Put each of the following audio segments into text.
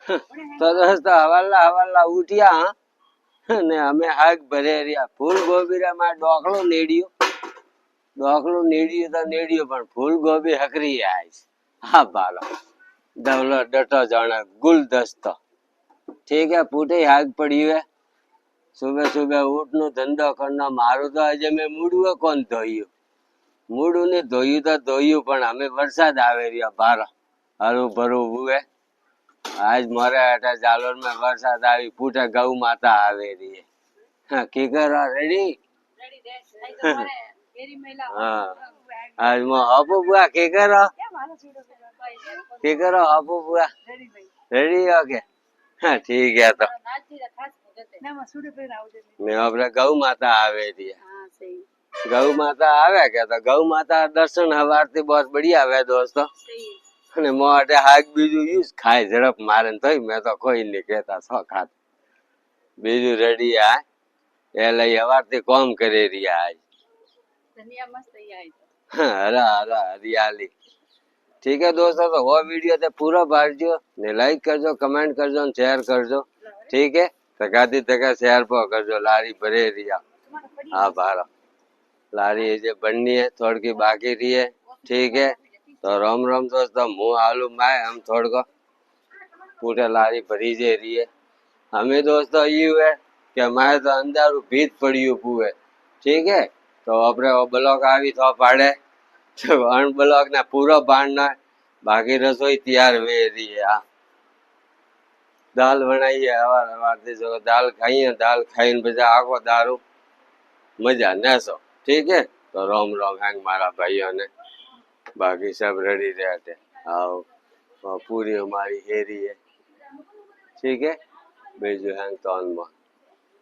તો દોસ્તો હવાલા ઉઠ્યા ને અમે હાક ભરે રહ્યા ફૂલ ગોબી રે માં ડોકલો નેડ્યો પણ ફૂલ ગોબી હકરી આય હા ભાલો ડવલો ડટો જાણે ગુલદસ્તો ठीक है पूटे हाक पड़ी है सुबह सुबह उठ नो धंधो करना मारो तो आज मैं मूडुए कौन धोयू मूडू ने धोयू पण हमें वरसाद आवे रिया बार हरू भरू हुए आज मारे अटा जालोर में वरसाद आई पूटे गौ माता आवे रही है हाँ की करो रेडी हाँ आज मो हपू बुआ की करो हपू बुआ रेडी ओके हाँ ठीक है तो मैं अपने गौ माता आवे रही है गौ माता आवे क्या तो गौ माता दर्शन हवारती बहुत बढ़िया आवे दोस्तों અને મોઢે હાક બીજું યુઝ ખાય ઝડપ મારે ને તોય મેં તો કોઈ નહીં કહેતા સો ખાત બીજું રેડી આ એ લઈ હવારથી કોમ કરી રહ્યા આજ હરા હરા હરિયાલી ठीक है दोस्तों तो वो वीडियो ते पूरा बाजो ने लाइक करजो कमेंट करजो ने शेयर करजो ठीक है तकाती तका शेयर पर करजो लारी भरे रिया हाँ बारा लारी जे बननी है थोड़ी की बाकी रही है ठीक है तो राम राम दोस्तों मुँह आलू माए हम थोड़ को पूरे लारी भरी जे रही है हमें दोस्तों यू है कि हमारे तो अंधारू भीत पड़ी हुए ठीक है तो अपने वो ब्लॉक आवी तो पाड़े अन ब्लॉक ने पूरा बांधना बाकी रसोई तैयार वे रही है हाँ दाल बनाई है हवार जो दाल खाई है दाल खाई ने बजा आखो दारू मजा नेसो ठीक है तो रोम रोम हैंग मारा भाइयों ने बाकी सब रेडी रहते आओ पूरी हमारी हेरी है ठीक है बेजू हैंग तो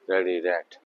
रेडी रहते